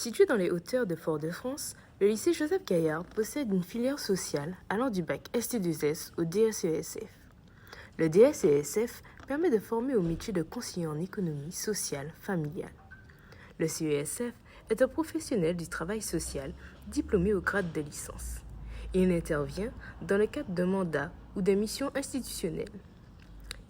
Situé dans les hauteurs de Fort-de-France, le lycée Joseph Gaillard possède une filière sociale allant du bac ST2S au DSESF. Le DSESF permet de former au métier de conseiller en économie sociale familiale. Le CESF est un professionnel du travail social diplômé au grade de licence. Il intervient dans le cadre d'un mandat ou des missions institutionnelles.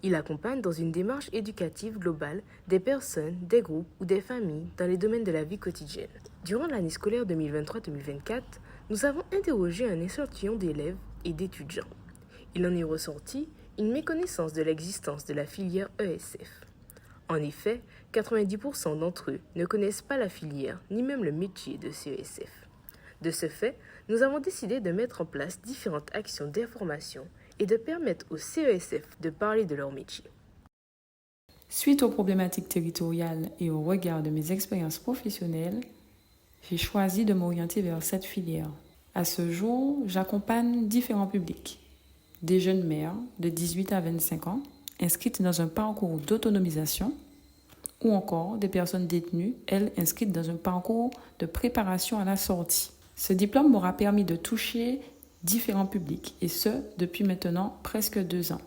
Il accompagne dans une démarche éducative globale des personnes, des groupes ou des familles dans les domaines de la vie quotidienne. Durant l'année scolaire 2023-2024, nous avons interrogé un échantillon d'élèves et d'étudiants. Il en est ressorti une méconnaissance de l'existence de la filière ESF. En effet, 90% d'entre eux ne connaissent pas la filière ni même le métier de CESF. De ce fait, nous avons décidé de mettre en place différentes actions d'information et de permettre aux CESF de parler de leur métier. Suite aux problématiques territoriales et au regard de mes expériences professionnelles, j'ai choisi de m'orienter vers cette filière. À ce jour, j'accompagne différents publics. Des jeunes mères de 18 à 25 ans inscrites dans un parcours d'autonomisation ou encore des personnes détenues, elles, inscrites dans un parcours de préparation à la sortie. Ce diplôme m'aura permis de toucher différents publics, et ce, depuis maintenant presque 2 ans.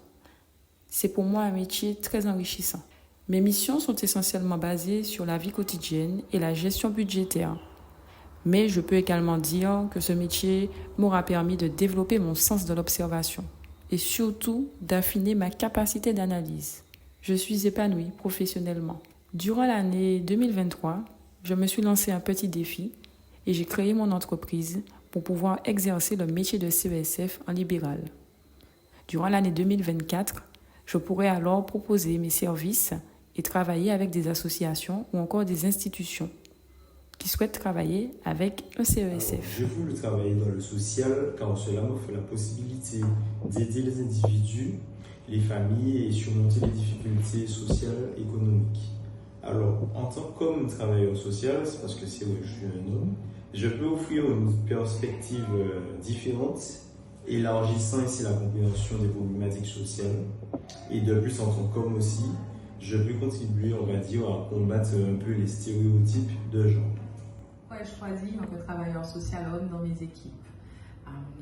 C'est pour moi un métier très enrichissant. Mes missions sont essentiellement basées sur la vie quotidienne et la gestion budgétaire. Mais je peux également dire que ce métier m'aura permis de développer mon sens de l'observation et surtout d'affiner ma capacité d'analyse. Je suis épanouie professionnellement. Durant l'année 2023, je me suis lancé un petit défi et j'ai créé mon entreprise pour pouvoir exercer le métier de CESF en libéral. Durant l'année 2024, je pourrai alors proposer mes services et travailler avec des associations ou encore des institutions qui souhaitent travailler avec un CESF. Alors, je voulais travailler dans le social car cela m'offre la possibilité d'aider les individus, les familles et surmonter les difficultés sociales et économiques. Alors, en tant qu'homme travailleur social, c'est parce que c'est vrai que je suis un homme, je peux offrir une perspective différente, élargissant ici la compréhension des problématiques sociales. Et de plus, en tant qu'homme aussi, je peux contribuer, on va dire, à combattre un peu les stéréotypes de genre. Pourquoi ai-je choisi un travailleur social homme dans mes équipes?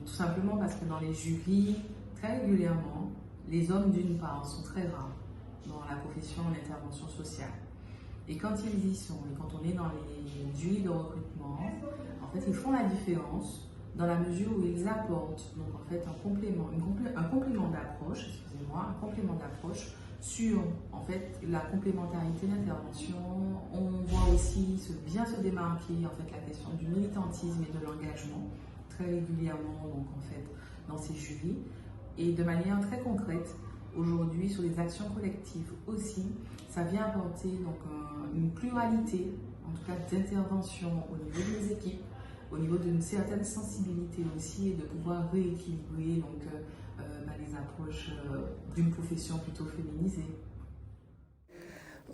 Tout simplement parce que dans les jurys, très régulièrement, les hommes d'une part sont très rares dans la profession d'intervention sociale. Et quand ils y sont, et quand on est dans les jurys de recrutement, en fait, ils font la différence dans la mesure où ils apportent donc en fait un complément d'approche sur en fait la complémentarité d'intervention. On voit aussi bien se démarquer en fait la question du militantisme et de l'engagement très régulièrement donc en fait dans ces jurys et de manière très concrète. Aujourd'hui, sur les actions collectives aussi, ça vient apporter donc une pluralité, en tout cas d'intervention au niveau des équipes, au niveau d'une certaine sensibilité aussi, et de pouvoir rééquilibrer donc, les approches d'une profession plutôt féminisée.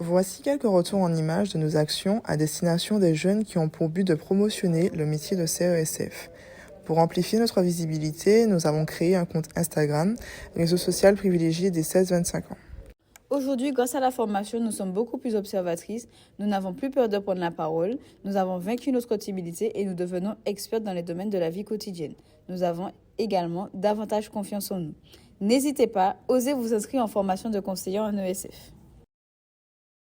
Voici quelques retours en images de nos actions à destination des jeunes qui ont pour but de promotionner le métier de CESF. Pour amplifier notre visibilité, nous avons créé un compte Instagram, réseau social privilégié des 16-25 ans. Aujourd'hui, grâce à la formation, nous sommes beaucoup plus observatrices, nous n'avons plus peur de prendre la parole, nous avons vaincu notre timidité et nous devenons expertes dans les domaines de la vie quotidienne. Nous avons également davantage confiance en nous. N'hésitez pas, osez vous inscrire en formation de conseiller en ESF.